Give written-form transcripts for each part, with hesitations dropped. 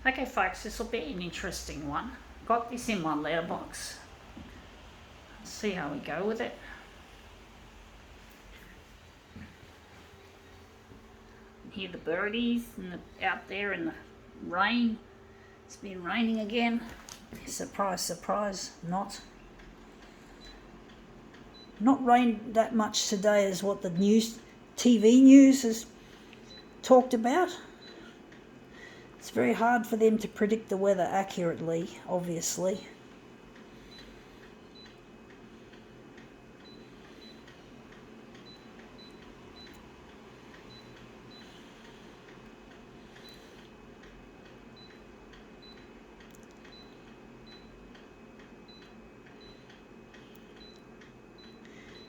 Okay folks, this will be an interesting one. Got this in my letterbox. Let's see how we go with it. Hear the birdies out there in the rain. It's been raining again. Surprise, surprise, not rained that much today as what the TV news has talked about. It's very hard for them to predict the weather accurately, obviously.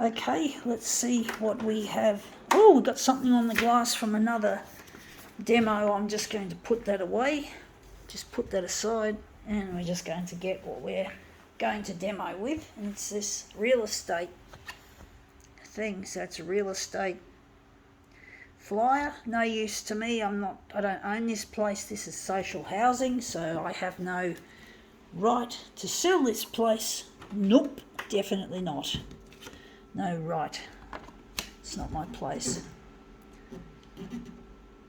Okay, let's see what we have. Oh, we've got something on the glass from another demo. I'm just going to put that away. Just put that aside, and we're just going to get what we're going to demo with. And it's this real estate thing. So it's a real estate flyer. No use to me. I don't own this place. This is social housing, so I have no right to sell this place. Nope, definitely not. No right. It's not my place.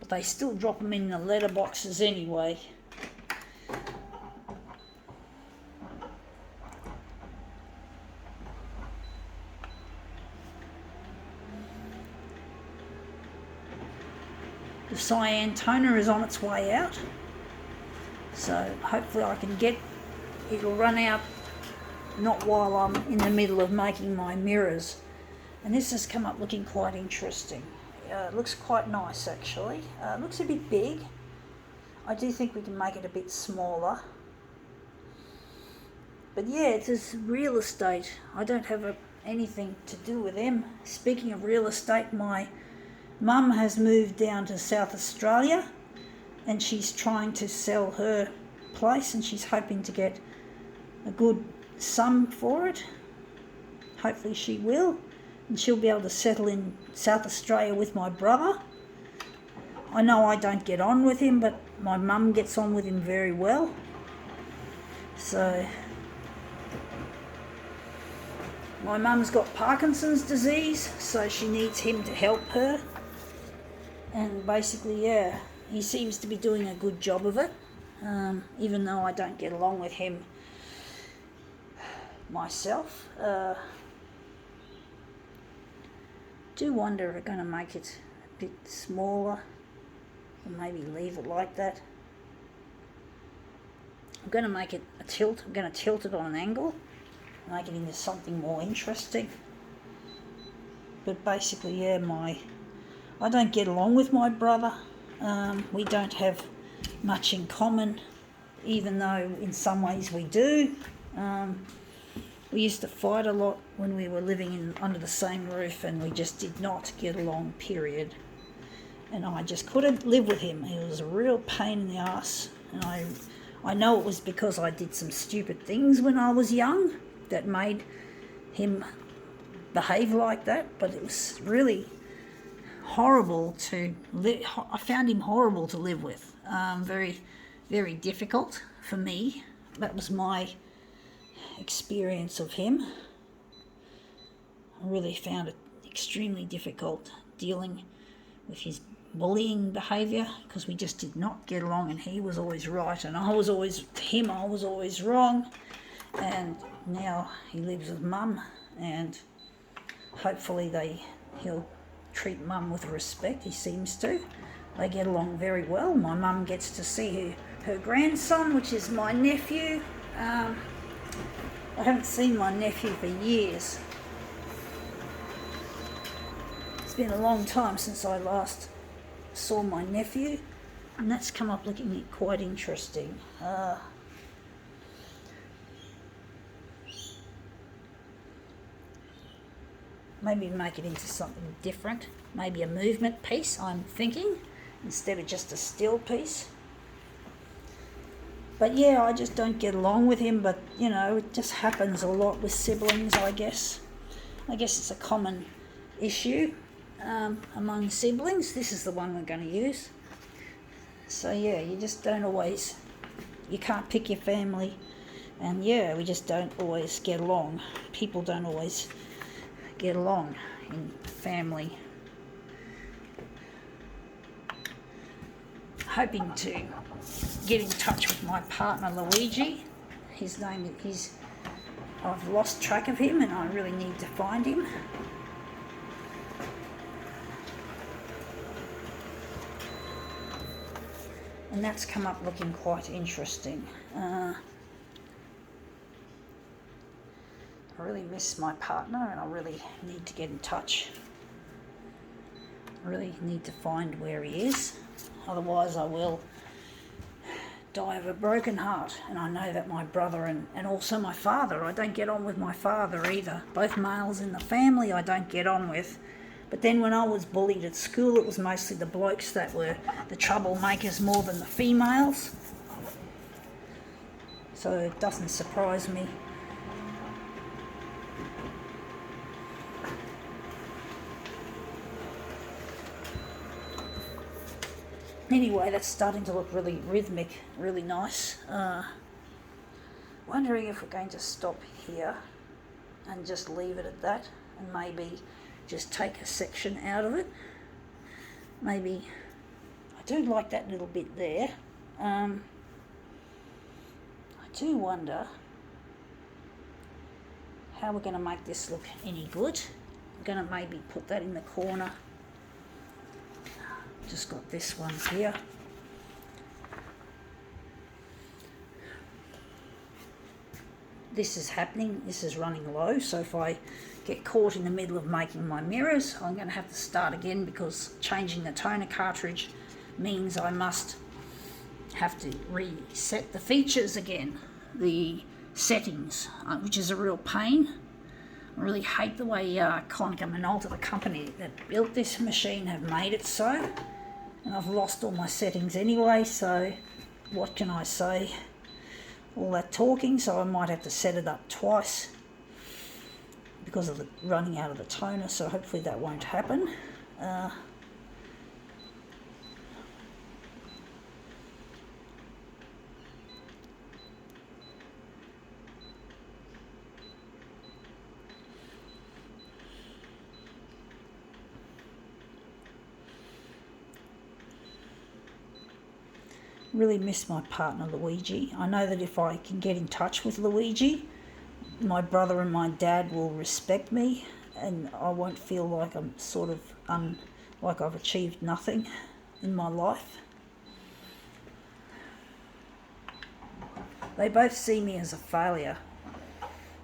But they still drop them in the letterboxes anyway. The cyan toner is on its way out. So hopefully I can get, it'll run out not while I'm in the middle of making my mirrors. And this has come up looking quite interesting. It looks quite nice actually. It looks a bit big. I do think we can make it a bit smaller. But yeah, it's this real estate. I don't have anything to do with them. Speaking of real estate, my mum has moved down to South Australia and she's trying to sell her place and she's hoping to get a good sum for it. Hopefully she will, and she'll be able to settle in South Australia with my brother. I know I don't get on with him, but my mum gets on with him very well. So my mum's got Parkinson's disease, so she needs him to help her. And basically, yeah, he seems to be doing a good job of it, even though I don't get along with him myself. Do wonder if we're going to make it a bit smaller, or maybe leave it like that. I'm going to make it a tilt. I'm going to tilt it on an angle, make it into something more interesting. But basically, yeah, I don't get along with my brother. We don't have much in common, even though in some ways we do. We used to fight a lot when we were living under the same roof, and we just did not get along, period. And I just couldn't live with him. He was a real pain in the ass. And I know it was because I did some stupid things when I was young that made him behave like that, but it was really horrible to live. I found him horrible to live with. Very, very difficult for me. That was my experience of him. I really found it extremely difficult dealing with his bullying behaviour, because we just did not get along, and he was always right and I was always wrong. And now he lives with Mum, and hopefully he'll treat Mum with respect. He seems to. They get along very well. My mum gets to see her grandson, which is my nephew. I haven't seen my nephew for years. It's been a long time since I last saw my nephew, and that's come up looking quite interesting. Maybe make it into something different. Maybe a movement piece, I'm thinking, instead of just a still piece. But yeah, I just don't get along with him, but you know, it just happens a lot with siblings, I guess. I guess it's a common issue among siblings. This is the one we're going to use. So yeah, you just don't always you can't pick your family. And yeah, we just don't always get along. People don't always get along in family. Hoping to get in touch with my partner Luigi. His name is, I've lost track of him and I really need to find him. And that's come up looking quite interesting. I really miss my partner and I really need to get in touch. I really need to find where he is. Otherwise I will die of a broken heart. And I know that my brother and also my father, I don't get on with my father either. Both males in the family I don't get on with. But then when I was bullied at school, it was mostly the blokes that were the troublemakers more than the females. So it doesn't surprise me. Anyway, that's starting to look really rhythmic, really nice. Wondering if we're going to stop here and just leave it at that and maybe just take a section out of it. Maybe, I do like that little bit there. I do wonder how we're going to make this look any good. I'm going to maybe put that in the corner. Just got this one here. This is happening, this is running low, so if I get caught in the middle of making my mirrors, I'm going to have to start again because changing the toner cartridge means I must have to reset the features again, the settings, which is a real pain. I really hate the way Konica Minolta, the company that built this machine, have made it so. And I've lost all my settings anyway, so what can I say? All that talking, so I might have to set it up twice because of the running out of the toner, so hopefully that won't happen. Really miss my partner Luigi. I know that if I can get in touch with Luigi, my brother and my dad will respect me and I won't feel like I'm sort of like I've achieved nothing in my life. They both see me as a failure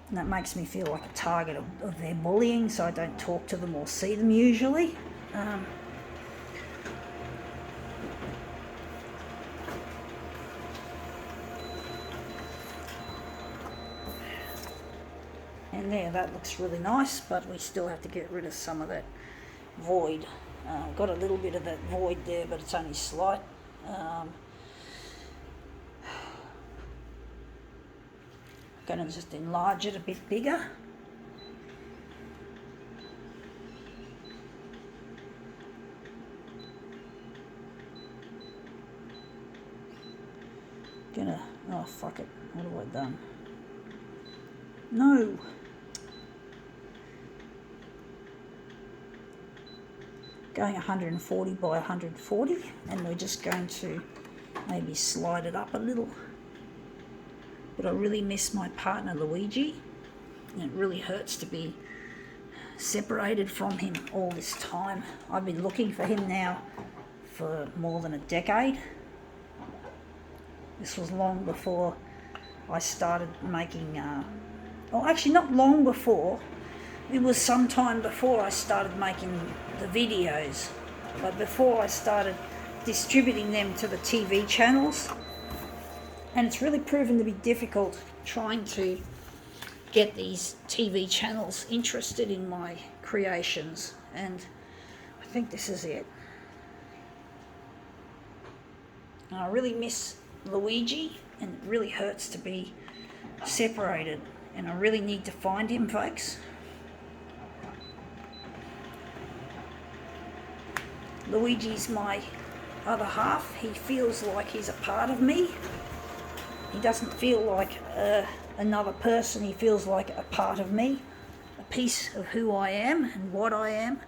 and that makes me feel like a target of their bullying, so I don't talk to them or see them usually. And there, that looks really nice, but we still have to get rid of some of that void. Got a little bit of that void there, but it's only slight. Going to just enlarge it a bit bigger. Oh fuck it, what have I done? No. Going 140 by 140, and we're just going to maybe slide it up a little. But I really miss my partner Luigi, and it really hurts to be separated from him all this time. I've been looking for him now for more than a decade. This was long before I started making, well actually not long before, it was some time before I started making the videos, but before I started distributing them to the TV channels. And it's really proven to be difficult trying to get these TV channels interested in my creations, and I think this is it. And I really miss Luigi, and it really hurts to be separated, and I really need to find him, folks. Luigi's my other half. He feels like he's a part of me. He doesn't feel like another person. He feels like a part of me, a piece of who I am and what I am.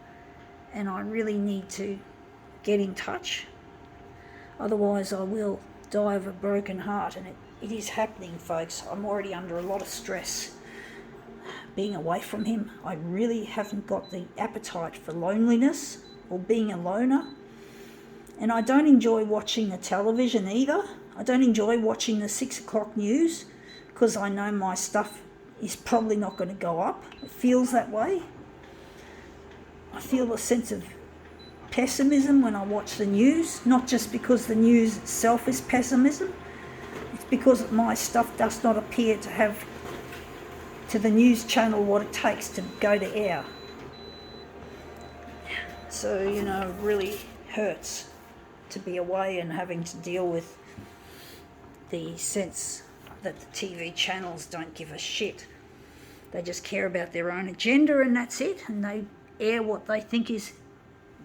And I really need to get in touch. Otherwise I will die of a broken heart. And it is happening, folks. I'm already under a lot of stress being away from him. I really haven't got the appetite for loneliness or being a loner. And I don't enjoy watching the television either. I don't enjoy watching the 6 o'clock news because I know my stuff is probably not going to go up. It feels that way. I feel a sense of pessimism when I watch the news, not just because the news itself is pessimism. It's because my stuff does not appear to have to the news channel what it takes to go to air. So, you know, it really hurts to be away and having to deal with the sense that the TV channels don't give a shit. They just care about their own agenda and that's it, and they air what they think is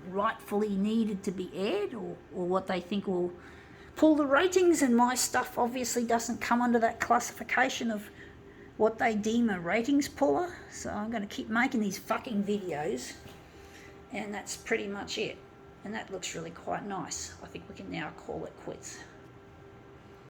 rightfully needed to be aired, or what they think will pull the ratings, and my stuff obviously doesn't come under that classification of what they deem a ratings puller. So I'm going to keep making these fucking videos, and that's pretty much it. And that looks really quite nice. I think we can now call it quits.